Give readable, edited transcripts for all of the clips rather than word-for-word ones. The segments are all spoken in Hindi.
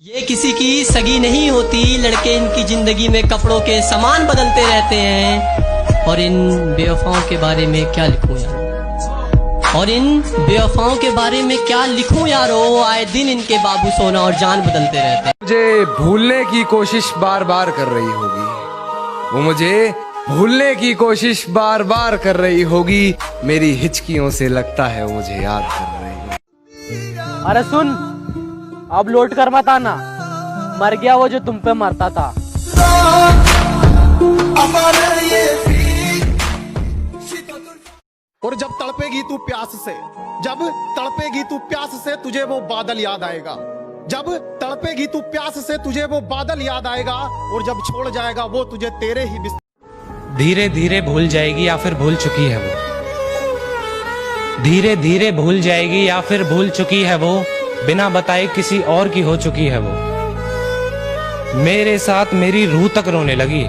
ये किसी की सगी नहीं होती, लड़के इनकी जिंदगी में कपड़ों के सामान बदलते रहते हैं। और इन बेवफाओं के बारे में क्या लिखूं यारो, और इन बेवफाओं के बारे में क्या लिखूं यारो। आए दिन इनके बाबू सोना और जान बदलते रहते हैं। मुझे भूलने की कोशिश बार बार कर रही होगी, वो मुझे भूलने की कोशिश बार बार कर रही होगी। मेरी हिचकियों से लगता है वो मुझे याद कर रही है। अरे सुन, अब लौट कर मत आना, मर गया वो जो तुम पे मरता था। और जब तड़पेगी तू प्यास से, जब तड़पेगी तू प्यास से, तुझे वो बादल याद आएगा। जब तड़पेगी तू प्यास से, तुझे वो बादल याद आएगा। और जब छोड़ जाएगा वो तुझे तेरे ही धीरे धीरे भूल जाएगी या फिर भूल चुकी है वो, धीरे धीरे भूल जाएगी या फिर भूल चुकी है वो, बिना बताए किसी और की हो चुकी है वो। मेरे साथ मेरी रूह तक रोने लगी,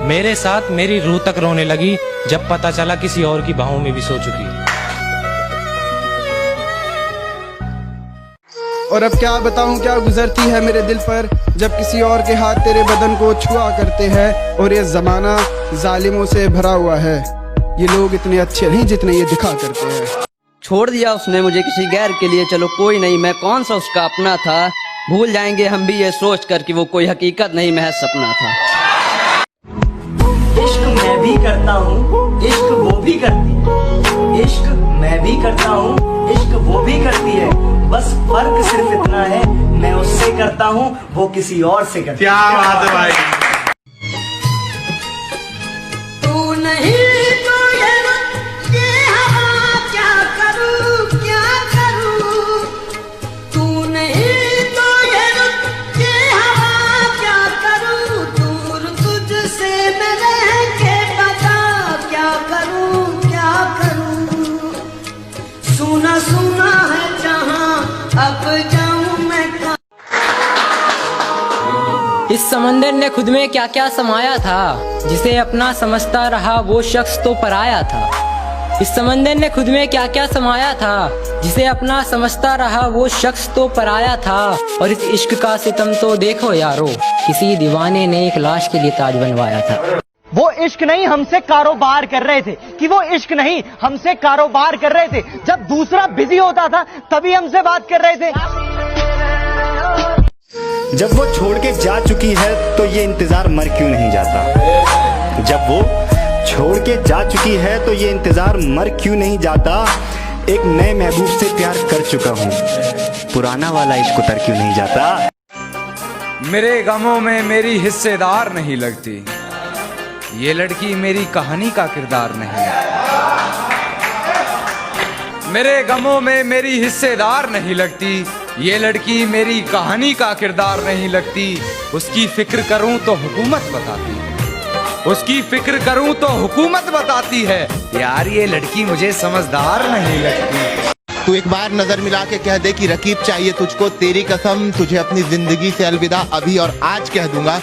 मेरे साथ मेरी रूह तक रोने लगी, जब पता चला किसी और की बाहों में भी सो चुकी है। और अब क्या बताऊं क्या गुजरती है मेरे दिल पर, जब किसी और के हाथ तेरे बदन को छुआ करते हैं। और ये जमाना जालिमों से भरा हुआ है, ये लोग इतने अच्छे नहीं जितने ये दिखा करते हैं। छोड़ दिया उसने मुझे किसी गैर के लिए, चलो कोई नहीं, मैं कौन सा उसका अपना था। भूल जाएंगे हम भी ये सोच कर कि वो कोई हकीकत नहीं महज सपना था। इश्क मैं भी करता हूँ, इश्क वो भी करती है। इश्क मैं भी करता हूँ, इश्क वो भी करती है। बस फर्क सिर्फ इतना है, मैं उससे करता हूँ, वो किसी और से करती है। क्या बात है भाई। तू नहीं तो ये हवा क्या करूँ, क्या करूँ। तू नहीं तो ये हवा क्या करूँ। दूर तुझसे मैं रह के बता क्या करूँ, क्या करूँ। सुना सुना है जहाँ अब जाऊँ मैं। इस समंदर ने खुद में क्या क्या समाया था, जिसे अपना समझता रहा वो शख्स तो पराया था। इस समंदर ने खुद में क्या क्या समाया था, जिसे अपना समझता रहा वो शख्स तो पराया था। और इस इश्क का सितम तो देखो यारो, किसी दीवाने ने एक लाश के लिए ताज बनवाया था। वो इश्क नहीं हमसे कारोबार कर रहे थे, कि वो इश्क नहीं हमसे कारोबार कर रहे थे। जब दूसरा बिजी होता था तभी हमसे बात कर रहे थे। जब वो छोड़ के जा चुकी है तो ये इंतजार मर क्यों नहीं जाता। जब वो छोड़ के जा चुकी है तो ये इंतजार मर क्यों नहीं जाता। एक नए महबूब से प्यार कर चुका हूँ, पुराना वाला इश्क उतर क्यों नहीं जाता। मेरे गमों में मेरी हिस्सेदार नहीं लगती, ये लड़की मेरी कहानी का किरदार नहीं। मेरे गमों में मेरी हिस्सेदार नहीं लगती, ये लड़की मेरी कहानी का किरदार नहीं लगती। उसकी फिक्र करूं तो हुकूमत बताती है, उसकी फिक्र करूं तो हुकूमत बताती है। यार ये लड़की मुझे समझदार नहीं लगती। तू एक बार नजर मिला के कह दे कि रकीब चाहिए तुझको, तेरी कसम तुझे अपनी जिंदगी से अलविदा अभी और आज कह दूंगा।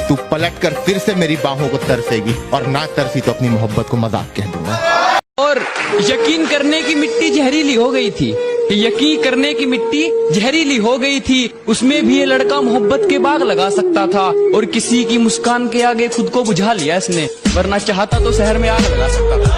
तू पलट कर फिर से मेरी बाहों को तरसेगी, और ना तरसी तो अपनी मोहब्बत को मजाक कह दूंगा। और यकीन करने की मिट्टी जहरीली हो गई थी, यकीन करने की मिट्टी जहरीली हो गई थी। उसमें भी ये लड़का मोहब्बत के बाग लगा सकता था, और किसी की मुस्कान के आगे खुद को बुझा लिया इसने, वरना चाहता तो शहर में आग लगा सकता था।